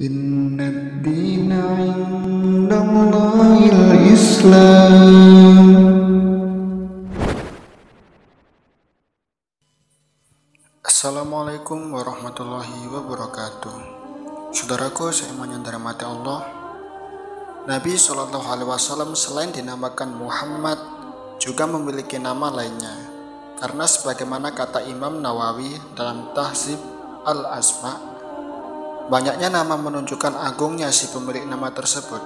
Inna dina indallahil Islam. Assalamualaikum warahmatullahi wabarakatuh. Saudaraku, saya yang dirahmati Allah, Nabi SAW selain dinamakan Muhammad juga memiliki nama lainnya, karena sebagaimana kata Imam Nawawi dalam Tahzib al-Asma, banyaknya nama menunjukkan agungnya si pemilik nama tersebut.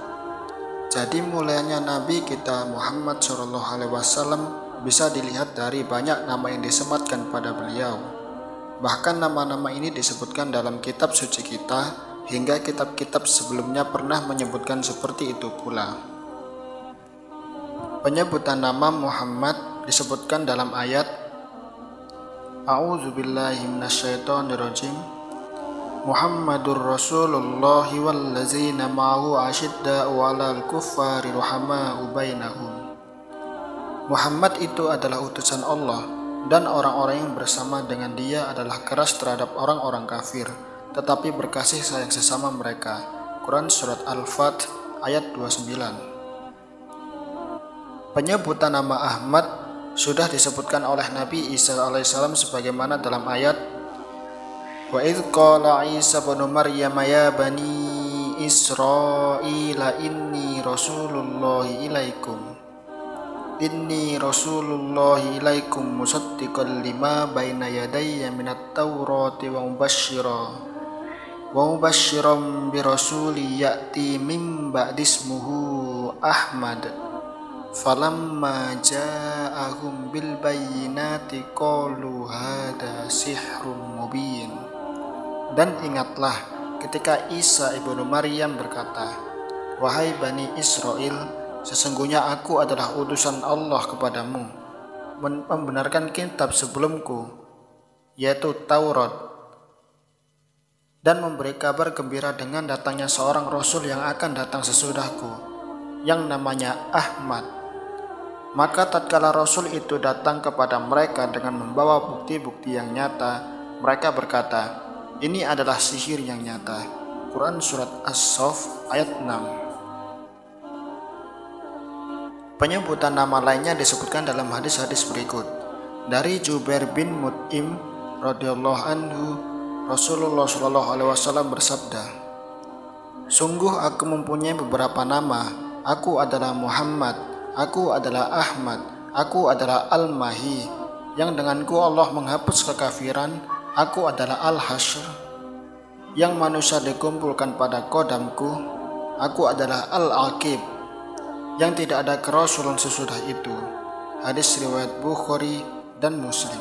Jadi mulianya Nabi kita Muhammad SAW bisa dilihat dari banyak nama yang disematkan pada beliau. Bahkan nama-nama ini disebutkan dalam kitab suci kita, hingga kitab-kitab sebelumnya pernah menyebutkan seperti itu pula. Penyebutan nama Muhammad disebutkan dalam ayat A'udzubillahi minasyaitonirrajim. Muhammadur Rasulullah wallazina ma'ahu asyidda'u 'alal kuffari ruhama'u bainahum. Muhammad itu adalah utusan Allah, dan orang-orang yang bersama dengan dia adalah keras terhadap orang-orang kafir, tetapi berkasih sayang sesama mereka. Quran Surat Al-Fat ayat 29. Penyebutan nama Ahmad sudah disebutkan oleh Nabi Isa alaihissalam sebagaimana dalam ayat Wa idh qala Isa ibnu Maryam ya bani Israila inni rasulullahi ilaikum musaddiqan lima baina yadayya minat tawrati wa mubasysyiran bi rasuli ya'ti min ba'di ismuhu Ahmad falamma ja'ahum bil bayyinati qalu hada sihrun mubin. Dan ingatlah ketika Isa ibnu Maryam berkata, "Wahai Bani Israel, sesungguhnya aku adalah utusan Allah kepadamu, membenarkan kitab sebelumku, yaitu Taurat, dan memberi kabar gembira dengan datangnya seorang Rasul yang akan datang sesudahku, yang namanya Ahmad." Maka tatkala Rasul itu datang kepada mereka dengan membawa bukti-bukti yang nyata, mereka berkata, "Ini adalah sihir yang nyata." Quran Surat As-Saff ayat 6. Penyebutan nama lainnya disebutkan dalam hadis-hadis berikut. Dari Jubair bin Mut'im radhiyallahu anhu, Rasulullah SAW bersabda, "Sungguh aku mempunyai beberapa nama. Aku adalah Muhammad, aku adalah Ahmad, aku adalah Al-Mahi, yang denganku Allah menghapus kekafiran. Aku adalah Al-Hashr, yang manusia dikumpulkan pada kodamku. Aku adalah Al-Aqib, yang tidak ada kerasulan sesudah itu." Hadis riwayat Bukhari dan Muslim.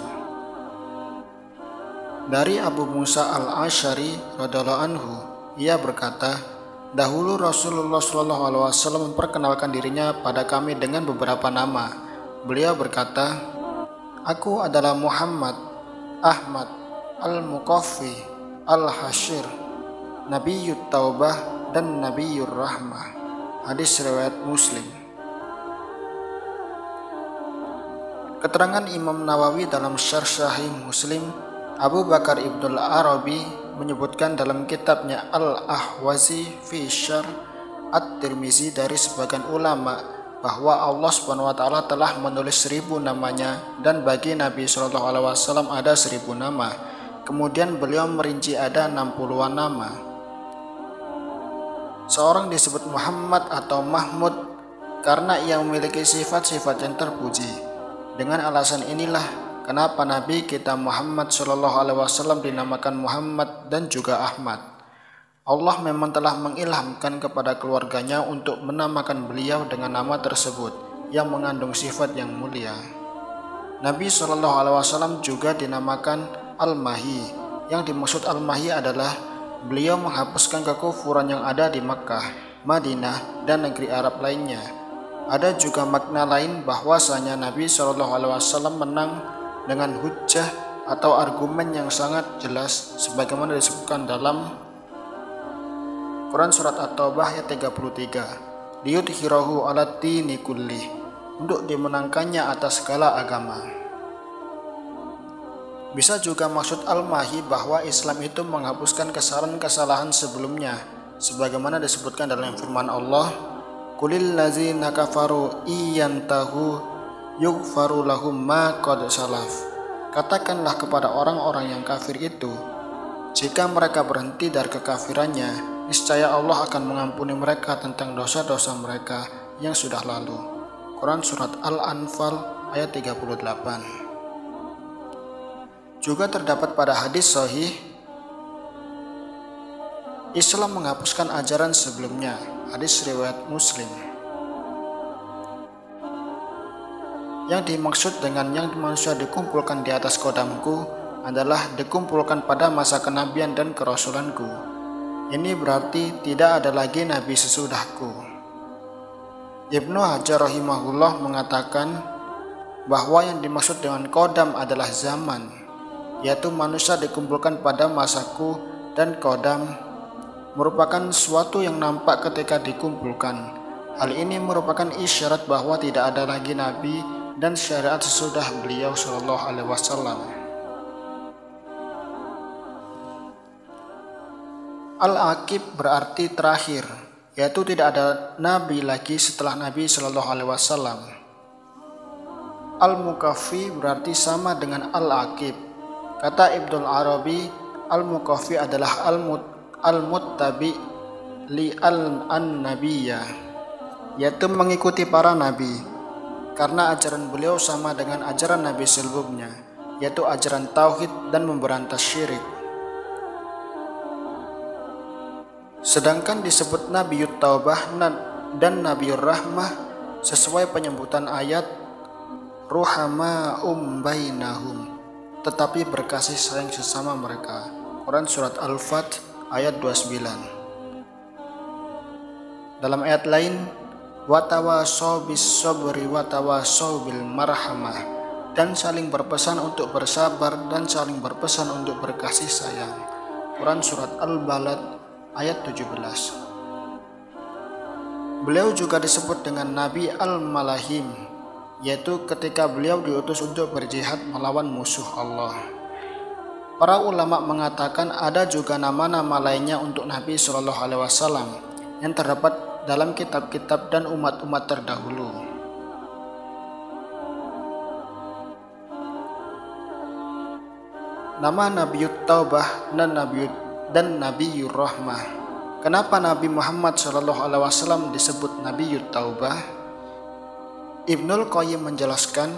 Dari Abu Musa Al-Asy'ari radhiyallahu anhu, ia berkata, "Dahulu Rasulullah SAW memperkenalkan dirinya pada kami dengan beberapa nama. Beliau berkata, aku adalah Muhammad, Ahmad, Al-Muqaffi, Al-Hasyr, Nabiyyut Taubah, dan Nabiyyur Rahmah." Hadis riwayat Muslim. Keterangan Imam Nawawi dalam Syarh Sahih Muslim, Abu Bakar Ibnul Arabi menyebutkan dalam kitabnya Al-Ahwazi fi Syarh At-Tirmizi dari sebagian ulama bahwa Allah SWT telah menulis 1000 namanya, dan bagi Nabi SAW ada 1000 nama. Kemudian beliau merinci ada 60-an nama. Seorang disebut Muhammad atau Mahmud karena ia memiliki sifat-sifat yang terpuji. Dengan alasan inilah kenapa Nabi kita Muhammad SAW dinamakan Muhammad dan juga Ahmad. Allah memang telah mengilhamkan kepada keluarganya untuk menamakan beliau dengan nama tersebut yang mengandung sifat yang mulia. Nabi SAW juga dinamakan Al-Mahi. Yang dimaksud Al-Mahi adalah beliau menghapuskan kekufuran yang ada di Makkah, Madinah, dan negeri Arab lainnya. Ada juga makna lain bahwasanya Nabi SAW menang dengan hujjah atau argumen yang sangat jelas sebagaimana disebutkan dalam Quran Surat At-Taubah ayat 33, "Liyudhhirahu 'alad dini kullih", untuk dimenangkannya atas segala agama. Bisa juga maksud Al-Mahi bahwa Islam itu menghapuskan kesalahan-kesalahan sebelumnya, sebagaimana disebutkan dalam firman Allah, "Qulil ladzina kafaru iyantahu yughfaru lahum ma qad salaf." Katakanlah kepada orang-orang yang kafir itu, jika mereka berhenti dari kekafirannya, niscaya Allah akan mengampuni mereka tentang dosa-dosa mereka yang sudah lalu. Quran Surat Al-Anfal ayat 38. Juga terdapat pada hadis sahih, Islam menghapuskan ajaran sebelumnya. Hadis riwayat Muslim. Yang dimaksud dengan yang manusia dikumpulkan di atas kodamku adalah dikumpulkan pada masa kenabian dan kerasulanku. Ini berarti tidak ada lagi nabi sesudahku. Ibnu Hajar rahimahullah mengatakan bahwa yang dimaksud dengan kodam adalah zaman, yaitu manusia dikumpulkan pada masaku, dan kodam merupakan sesuatu yang nampak ketika dikumpulkan. Hal ini merupakan isyarat bahwa tidak ada lagi nabi dan syariat sesudah beliau Shallallahu Alaihi Wasallam. Al-Aqib berarti terakhir, yaitu tidak ada nabi lagi setelah Nabi Shallallahu Alaihi Wasallam. Al-Muqaffi berarti sama dengan Al-Aqib. Kata Ibnul Arabi, Al-Muqaffi adalah al-muttabi li an-nabiyyah, yaitu mengikuti para nabi, karena ajaran beliau sama dengan ajaran nabi sebelumnya, yaitu ajaran tauhid dan memberantas syirik. Sedangkan disebut Nabiyut Taubah dan Nabiyur Rahmah sesuai penyebutan ayat ruhama'um bainahum, tetapi berkasih sayang sesama mereka. Quran Surat Al-Fat ayat 29. Dalam ayat lain, watawasaw bis sabri watawasaw bil marhamah, dan saling berpesan untuk bersabar dan saling berpesan untuk berkasih sayang. Quran Surat Al-Balad ayat 17. Beliau juga disebut dengan Nabi Al-Malahim, yaitu ketika beliau diutus untuk berjihad melawan musuh Allah. Para ulama mengatakan ada juga nama-nama lainnya untuk Nabi Shallallahu Alaihi Wasallam yang terdapat dalam kitab-kitab dan umat-umat terdahulu. Nama Nabiyut Taubah dan Nabiyur Rahmah. Kenapa Nabi Muhammad SAW disebut Nabiyut Taubah? Ibnul Qayyim menjelaskan,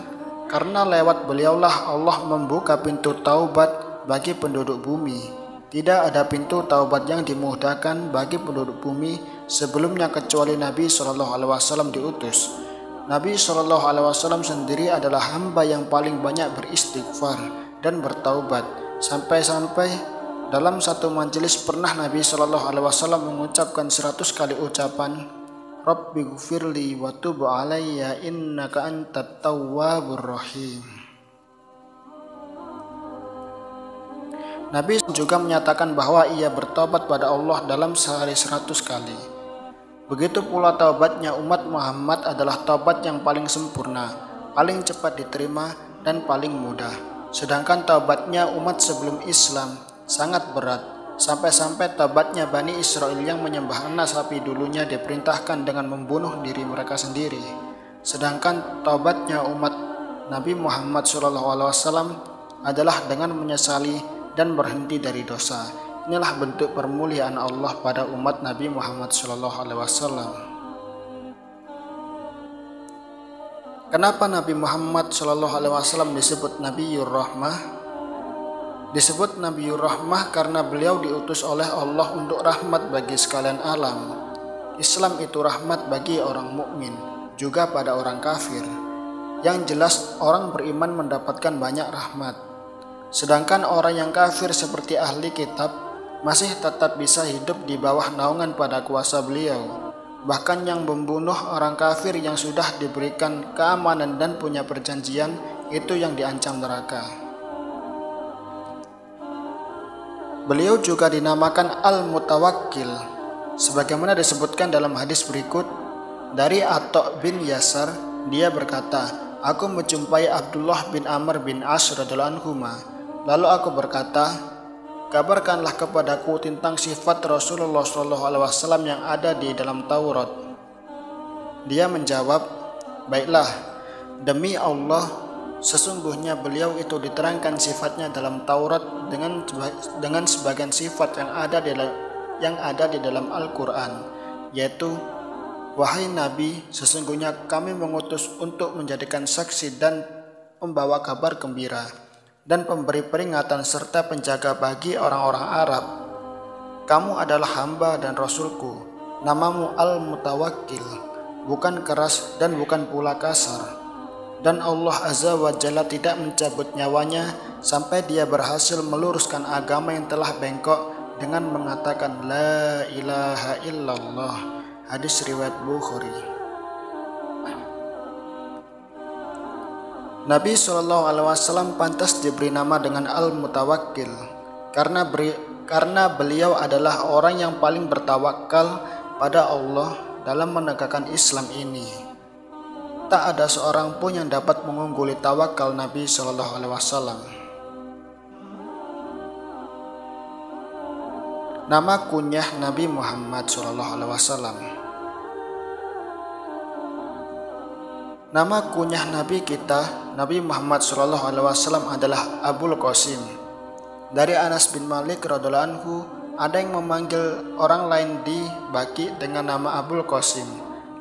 karena lewat beliaulah Allah membuka pintu taubat bagi penduduk bumi. Tidak ada pintu taubat yang dimudahkan bagi penduduk bumi sebelumnya kecuali Nabi SAW diutus. Nabi SAW sendiri adalah hamba yang paling banyak beristighfar dan bertaubat, sampai-sampai dalam satu majelis pernah Nabi SAW mengucapkan 100 kali ucapan Rabbi gfirli wa tub alayya innaka antat tawwabur rahim. Nabi juga menyatakan bahwa ia bertobat pada Allah dalam sehari 100 kali. Begitu pula taubatnya umat Muhammad adalah taubat yang paling sempurna, paling cepat diterima, dan paling mudah. Sedangkan taubatnya umat sebelum Islam sangat berat, sampai-sampai taubatnya Bani Israel yang menyembah anak sapi dulunya diperintahkan dengan membunuh diri mereka sendiri. Sedangkan taubatnya umat Nabi Muhammad SAW adalah dengan menyesali dan berhenti dari dosa. Inilah bentuk permuliaan Allah pada umat Nabi Muhammad SAW. Kenapa Nabi Muhammad SAW disebut Nabiyur Rahmah? Disebut Nabiyur Rahmah karena beliau diutus oleh Allah untuk rahmat bagi sekalian alam. Islam itu rahmat bagi orang mukmin, juga pada orang kafir. Yang jelas orang beriman mendapatkan banyak rahmat. Sedangkan orang yang kafir seperti ahli kitab masih tetap bisa hidup di bawah naungan pada kuasa beliau. Bahkan yang membunuh orang kafir yang sudah diberikan keamanan dan punya perjanjian, itu yang diancam neraka. Beliau juga dinamakan Al-Mutawakkil, sebagaimana disebutkan dalam hadis berikut dari Atha bin Yasar. Dia berkata, aku menjumpai Abdullah bin Amr bin As radhiyallahu anhuma. Lalu aku berkata, kabarkanlah kepadaku tentang sifat Rasulullah SAW yang ada di dalam Taurat. Dia menjawab, baiklah, demi Allah, sesungguhnya beliau itu diterangkan sifatnya dalam Taurat dengan sebagian sifat yang ada di dalam Al-Quran, yaitu, wahai Nabi, sesungguhnya kami mengutus untuk menjadikan saksi dan pembawa kabar gembira dan pemberi peringatan serta penjaga bagi orang-orang Arab. Kamu adalah hamba dan Rasulku, namamu Al-Mutawakkil, bukan keras dan bukan pula kasar. Dan Allah Azza wa Jalla tidak mencabut nyawanya sampai dia berhasil meluruskan agama yang telah bengkok dengan mengatakan La ilaha illallah. Hadis riwayat Bukhari. Nabi SAW pantas diberi nama dengan Al-Mutawakkil karena beliau adalah orang yang paling bertawakal pada Allah dalam menegakkan Islam ini. Tak ada seorang pun yang dapat mengungguli tawakal Nabi SAW. Nama kunyah Nabi Muhammad SAW. Nama kunyah Nabi kita, Nabi Muhammad SAW adalah Abul Qasim. Dari Anas bin Malik radhiyallahu anhu, ada yang memanggil orang lain di Baqi dengan nama Abul Qasim.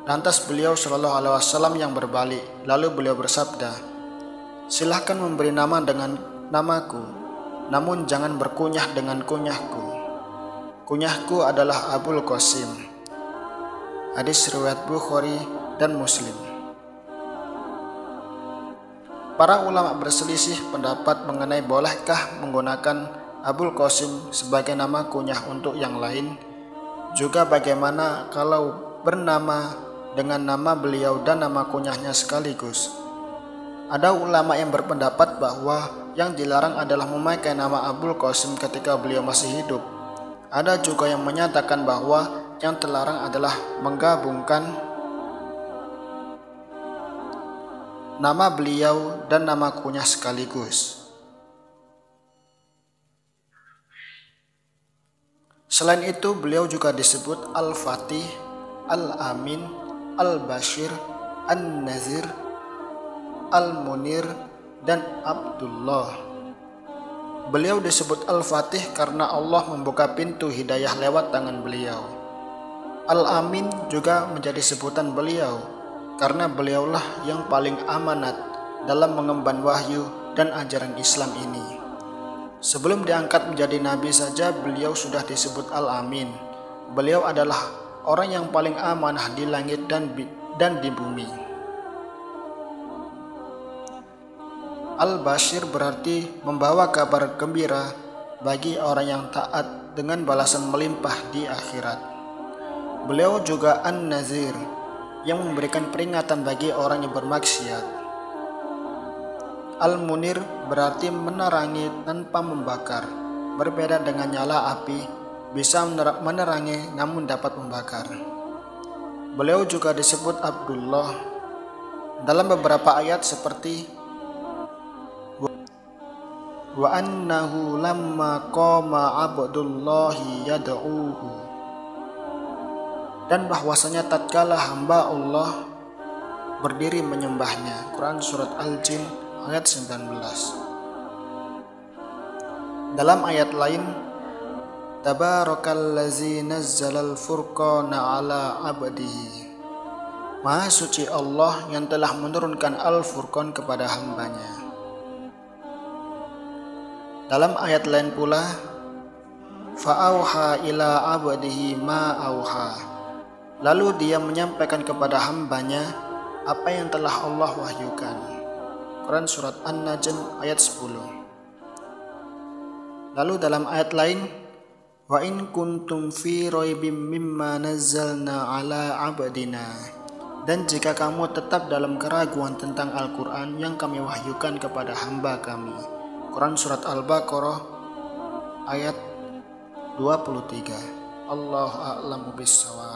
Lantas beliau SAW yang berbalik, lalu beliau bersabda, silahkan memberi nama dengan namaku, namun jangan berkunyah dengan kunyahku. Kunyahku adalah Abul Qasim. Hadis riwayat Bukhari dan Muslim. Para ulama berselisih pendapat mengenai bolehkah menggunakan Abul Qasim sebagai nama kunyah untuk yang lain. Juga bagaimana kalau bernama dengan nama beliau dan nama kunyahnya sekaligus. Ada ulama yang berpendapat bahwa yang dilarang adalah memakai nama Abul Qasim ketika beliau masih hidup. Ada juga yang menyatakan bahwa yang terlarang adalah menggabungkan nama beliau dan nama kunyah sekaligus. Selain itu, beliau juga disebut Al-Fatih, Al-Amin, Al-Bashir, An-Nazir, Al-Munir, dan Abdullah. Beliau disebut Al-Fatih karena Allah membuka pintu hidayah lewat tangan beliau. Al-Amin juga menjadi sebutan beliau karena beliaulah yang paling amanat dalam mengemban wahyu dan ajaran Islam ini. Sebelum diangkat menjadi nabi saja beliau sudah disebut Al-Amin. Beliau adalah orang yang paling amanah di langit dan di bumi. Al-Bashir berarti membawa kabar gembira bagi orang yang taat dengan balasan melimpah di akhirat. Beliau juga An-Nazir yang memberikan peringatan bagi orang yang bermaksiat. Al-Munir berarti menerangi tanpa membakar, berbeda dengan nyala api, bisa menerangi namun dapat membakar. Beliau juga disebut Abdullah dalam beberapa ayat seperti wa annahu lamma qama abdullahi yad'uhu, dan bahwasanya tatkala hamba Allah berdiri menyembahnya. Quran surat Al-Jin ayat 19. Dalam ayat lain, Tabarakallazi nazzalal furqana ala abdihi. Maha suci Allah yang telah menurunkan Al-Furqan kepada hambanya. Dalam ayat lain pula, fa'auha ila abdihi ma auha. Lalu dia menyampaikan kepada hambanya apa yang telah Allah wahyukan. Quran surat An-Najm ayat 10. Lalu dalam ayat lain, wa in kuntum fi raibim mimma nazzalna ala abdina. Dan jika kamu tetap dalam keraguan tentang Al-Quran yang kami wahyukan kepada hamba kami. Quran surat Al-Baqarah ayat 23. Allahu a'lamu bissawab.